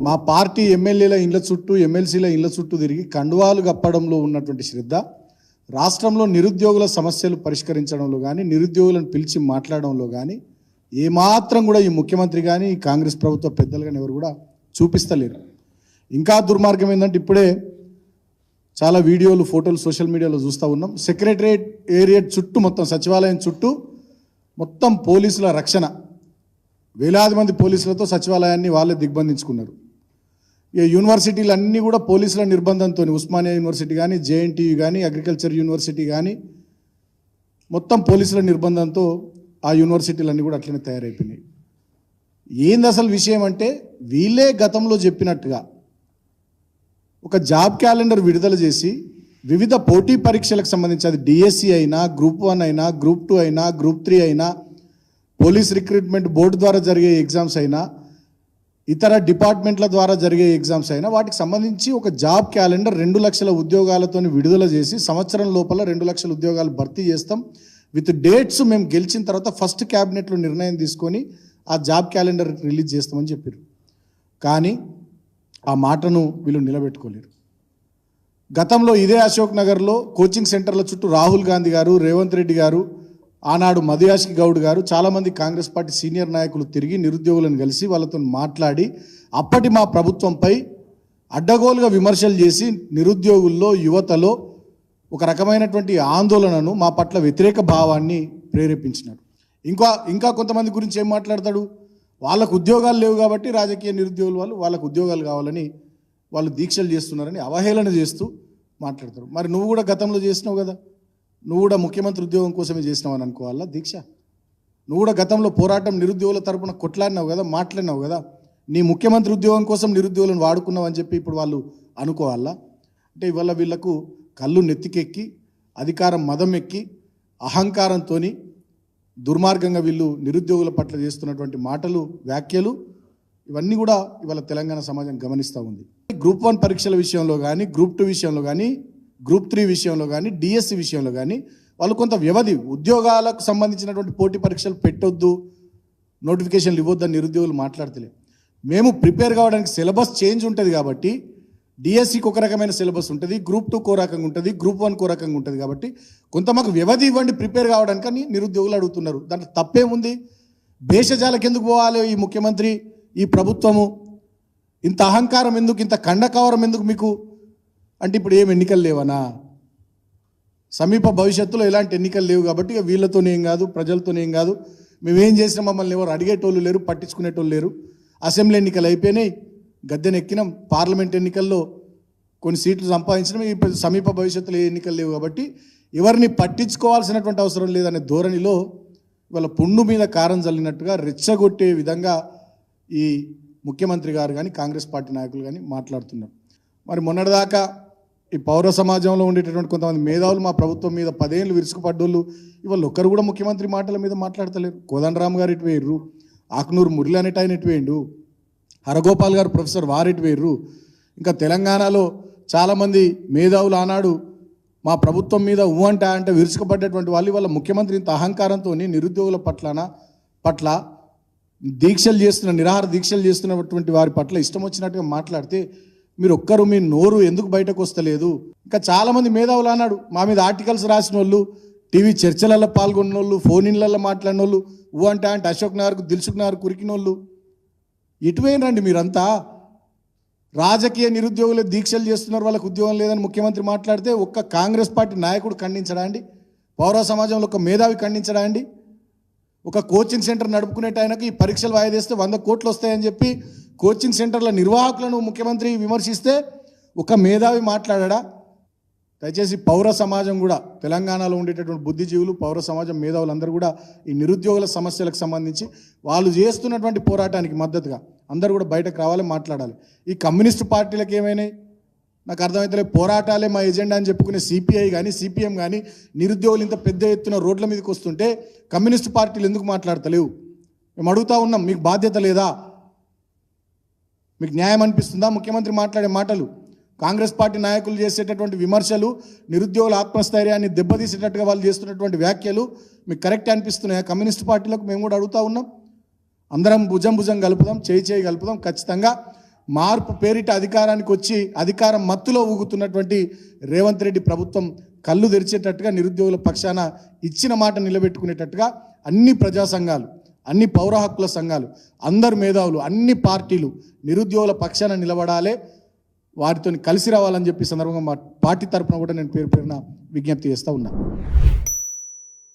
మా పార్టీ ఎమ్మెల్యేల ఇళ్ల చుట్టూ ఎమ్మెల్సీల ఇళ్ల చుట్టూ తిరిగి కండువాలు కప్పడంలో ఉన్నటువంటి శ్రద్ధ రాష్ట్రంలో నిరుద్యోగుల సమస్యలు పరిష్కరించడంలో కానీ నిరుద్యోగులను పిలిచి మాట్లాడడంలో కానీ ఏమాత్రం కూడా ఈ ముఖ్యమంత్రి కానీ ఈ కాంగ్రెస్ ప్రభుత్వ పెద్దలు కానీ ఎవరు కూడా చూపిస్తలేరు. ఇంకా దుర్మార్గం ఏంటంటే ఇప్పుడే చాలా వీడియోలు ఫోటోలు సోషల్ మీడియాలో చూస్తూ ఉన్నాం. సెక్రటరియట్ ఏరియా చుట్టూ మొత్తం సచివాలయం చుట్టూ మొత్తం పోలీసుల రక్షణ, వేలాది మంది పోలీసులతో సచివాలయాన్ని వాళ్ళే దిగ్బంధించుకున్నారు. ఈ యూనివర్సిటీలు అన్నీ కూడా పోలీసుల నిర్బంధంతో, ఉస్మానియా యూనివర్సిటీ కానీ జేఎన్టీయూ కానీ అగ్రికల్చర్ యూనివర్సిటీ కానీ మొత్తం పోలీసుల నిర్బంధంతో ఆ యూనివర్సిటీలన్నీ కూడా అట్లనే తయారైపోయినాయి. ఏంది అసలు విషయం అంటే వీళ్ళే గతంలో చెప్పినట్టుగా ఒక జాబ్ క్యాలెండర్ విడుదల చేసి వివిధ పోటీ పరీక్షలకు సంబంధించి అది డిఎస్సి అయినా గ్రూప్ 1 అయినా గ్రూప్ 2 అయినా గ్రూప్ 3 అయినా పోలీస్ రిక్రూట్మెంట్ బోర్డు ద్వారా జరిగే ఎగ్జామ్స్ అయినా ఇతర డిపార్ట్మెంట్ల ద్వారా జరిగే ఎగ్జామ్స్ అయినా వాటికి సంబంధించి ఒక జాబ్ క్యాలెండర్ 2 లక్షల ఉద్యోగాలతో విడుదల చేసి సంవత్సరం లోపల 2 లక్షల ఉద్యోగాలు భర్తీ చేస్తాం విత్ డేట్స్ మేము గెలిచిన తర్వాత ఫస్ట్ క్యాబినెట్లో నిర్ణయం తీసుకొని ఆ జాబ్ క్యాలెండర్ రిలీజ్ చేస్తామని చెప్పారు. కానీ ఆ మాటను వీళ్ళు నిలబెట్టుకోలేరు. గతంలో ఇదే అశోక్ నగర్లో కోచింగ్ సెంటర్ల చుట్టూ రాహుల్ గాంధీ గారు, రేవంత్ రెడ్డి గారు, ఆనాడు మధుయాష్కి గౌడ్ గారు, చాలామంది కాంగ్రెస్ పార్టీ సీనియర్ నాయకులు తిరిగి నిరుద్యోగులను కలిసి వాళ్ళతో మాట్లాడి అప్పటి మా ప్రభుత్వంపై అడ్డగోలుగా విమర్శలు చేసి నిరుద్యోగుల్లో యువతలో ఒక రకమైనటువంటి ఆందోళనను మా పట్ల వ్యతిరేక భావాన్ని ప్రేరేపించినాడు. ఇంకా కొంతమంది గురించి ఏం మాట్లాడతాడు, వాళ్ళకు ఉద్యోగాలు లేవు కాబట్టి రాజకీయ నిరుద్యోగులు వాళ్ళకు ఉద్యోగాలు కావాలని వాళ్ళు దీక్షలు చేస్తున్నారని అవహేళన చేస్తూ మాట్లాడతారు. మరి నువ్వు కూడా గతంలో చేసినావు కదా, నువ్వు కూడా ముఖ్యమంత్రి ఉద్యోగం కోసమే చేసినావు అని అనుకోవాలా దీక్ష? నువ్వు కూడా గతంలో పోరాటం నిరుద్యోగుల తరపున కొట్లాడినావు కదా, మాట్లాడినావు కదా, నీ ముఖ్యమంత్రి ఉద్యోగం కోసం నిరుద్యోగులను వాడుకున్నావు అని చెప్పి ఇప్పుడు వాళ్ళు అనుకోవాలా? అంటే ఇవాళ వీళ్లకు కళ్ళు నెత్తికెక్కి అధికారం మదం ఎక్కి అహంకారంతో దుర్మార్గంగా వీళ్ళు నిరుద్యోగుల పట్ల చేస్తున్నటువంటి మాటలు, వ్యాఖ్యలు ఇవన్నీ కూడా ఇవాళ తెలంగాణ సమాజం గమనిస్తూ ఉంది. గ్రూప్ 1 పరీక్షల విషయంలో కానీ గ్రూప్ 2 విషయంలో కానీ గ్రూప్ 3 విషయంలో కానీ డిఎస్సి విషయంలో కానీ వాళ్ళు కొంత వ్యవధి, ఉద్యోగాలకు సంబంధించినటువంటి పోటీ పరీక్షలు పెట్టొద్దు, నోటిఫికేషన్లు ఇవ్వద్దని నిరుద్యోగులు మాట్లాడతలేదు. మేము ప్రిపేర్ కావడానికి సిలబస్ చేంజ్ ఉంటుంది కాబట్టి డిఎస్సికి ఒక రకమైన సిలబస్ ఉంటుంది, గ్రూప్ 2 కో రకంగా ఉంటుంది, గ్రూప్ 1 కో రకంగా ఉంటుంది కాబట్టి కొంత మాకు వ్యవధి ఇవ్వండి ప్రిపేర్ కావడానికి అని నిరుద్యోగులు అడుగుతున్నారు. దాంట్లో తప్పేముంది? భేషజాలకు ఎందుకు పోవాలి ఈ ముఖ్యమంత్రి, ఈ ప్రభుత్వము? ఇంత అహంకారం ఎందుకు, ఇంత కండకవరం ఎందుకు మీకు? అంటే ఇప్పుడు ఏం ఎన్నికలు లేవనా? సమీప భవిష్యత్తులో ఎలాంటి ఎన్నికలు లేవు కాబట్టి వీళ్ళతోనేం కాదు, ప్రజలతోనేం కాదు, మేమేం చేసినా మమ్మల్ని ఎవరు అడిగేటోళ్ళు లేరు, పట్టించుకునేటోళ్ళు లేరు. అసెంబ్లీ ఎన్నికలు అయిపోయినాయి, గద్దెనెక్కినాం, పార్లమెంట్ ఎన్నికల్లో కొన్ని సీట్లు సంపాదించడం, ఇప్పుడు సమీప భవిష్యత్తులో ఏ ఎన్నికలు లేవు కాబట్టి ఎవరిని పట్టించుకోవాల్సినటువంటి అవసరం లేదనే ధోరణిలో ఇవాళ పుండు మీద కారం చల్లినట్టుగా రెచ్చగొట్టే విధంగా ఈ ముఖ్యమంత్రి గారు కానీ కాంగ్రెస్ పార్టీ నాయకులు కానీ మాట్లాడుతున్నారు. మరి మొన్నటిదాకా ఈ పౌర సమాజంలో ఉండేటటువంటి కొంతమంది మేధావులు మా ప్రభుత్వం మీద 10 ఏళ్ళు విరుచుకుపడ్డోళ్ళు ఇవాళ ఒక్కరు కూడా ముఖ్యమంత్రి మాటల మీద మాట్లాడతలేరు. కోదండరామ్ గారు ఇటు వేయరు, ఆకునూరు మురళి అనేట ఆయన ఇటు వేయండు, హరగోపాల్ గారు ప్రొఫెసర్ వారిటి వేర్రు, ఇంకా తెలంగాణలో చాలామంది మేధావులు ఆనాడు మా ప్రభుత్వం మీద అంటే విరుచుకుపడ్డటువంటి వాళ్ళు ఇవాళ ముఖ్యమంత్రి ఇంత అహంకారంతో నిరుద్యోగుల పట్ల దీక్షలు చేస్తున్న, నిరాహార దీక్షలు చేస్తున్నటువంటి వారి పట్ల ఇష్టం వచ్చినట్టుగా మాట్లాడితే మీరు ఒక్కరు మీ నోరు ఎందుకు బయటకు వస్తలేదు? ఇంకా చాలామంది మేధావులు అన్నాడు మా మీద ఆర్టికల్స్ రాసిన వాళ్ళు, టీవీ చర్చలలో పాల్గొన్న వాళ్ళు, ఫోన్ ఇన్లలో మాట్లాడిన వాళ్ళు, అంటే అశోక్ నగర్కు దిల్సుఖ్ నగర్ కురికిన వాళ్ళు, ఎటువైనండి మీరంతా? రాజకీయ నిరుద్యోగులు దీక్షలు చేస్తున్నారు, వాళ్ళకు ఉద్యోగం లేదని ముఖ్యమంత్రి మాట్లాడితే ఒక్క కాంగ్రెస్ పార్టీ నాయకుడు ఖండించడా అండి? పౌర సమాజంలో ఒక మేధావి ఖండించడా అండి? ఒక కోచింగ్ సెంటర్ నడుపుకునే ఆయనకి ఈ పరీక్షలు వాయిదేస్తే 100 కోట్లు వస్తాయని చెప్పి కోచింగ్ సెంటర్ల నిర్వాహకులను ముఖ్యమంత్రి విమర్శిస్తే ఒక మేధావి మాట్లాడా? దయచేసి పౌర సమాజం కూడా, తెలంగాణలో ఉండేటటువంటి బుద్ధిజీవులు, పౌర సమాజం మేధావులందరూ కూడా ఈ నిరుద్యోగుల సమస్యలకు సంబంధించి వాళ్ళు చేస్తున్నటువంటి పోరాటానికి మద్దతుగా అందరూ కూడా బయటకు రావాలి, మాట్లాడాలి. ఈ కమ్యూనిస్టు పార్టీలకు ఏమైనాయి నాకు అర్థమవుతలే. పోరాటాలే మా ఎజెండా అని చెప్పుకునే సిపిఐ కానీ సిపిఎం కానీ నిరుద్యోగులు ఇంత పెద్ద ఎత్తున రోడ్ల మీదకి వస్తుంటే కమ్యూనిస్టు పార్టీలు ఎందుకు మాట్లాడతలేవు? మేము అడుగుతా ఉన్నాం, మీకు బాధ్యత లేదా? మీకు న్యాయం అనిపిస్తుందా ముఖ్యమంత్రి మాట్లాడే మాటలు? కాంగ్రెస్ పార్టీ నాయకులు చేసేటటువంటి విమర్శలు, నిరుద్యోగుల ఆత్మస్థైర్యాన్ని దెబ్బతీసేటట్టుగా వాళ్ళు చేస్తున్నటువంటి వ్యాఖ్యలు మీకు కరెక్ట్ అనిపిస్తున్నాయా? కమ్యూనిస్ట్ పార్టీలకు మేము కూడా అడుగుతా ఉన్నాం. అందరం భుజం కలుపుదాం, చేయి కలుపుదాం. ఖచ్చితంగా మార్పు పేరిట అధికారానికి వచ్చి అధికారం మత్తులో ఊగుతున్నటువంటి రేవంత్ రెడ్డి ప్రభుత్వం కళ్ళు తెరిచేటట్టుగా నిరుద్యోగుల పక్షాన ఇచ్చిన మాట నిలబెట్టుకునేటట్టుగా అన్ని ప్రజా సంఘాలు, అన్ని పౌర హక్కుల సంఘాలు, అందరు మేధావులు, అన్ని పార్టీలు నిరుద్యోగుల పక్షాన నిలబడాలి, వారితో కలిసి రావాలని చెప్పి సందర్భంగా మా పార్టీ తరఫున కూడా నేను పేరు పేరున విజ్ఞప్తి చేస్తూ ఉన్నా.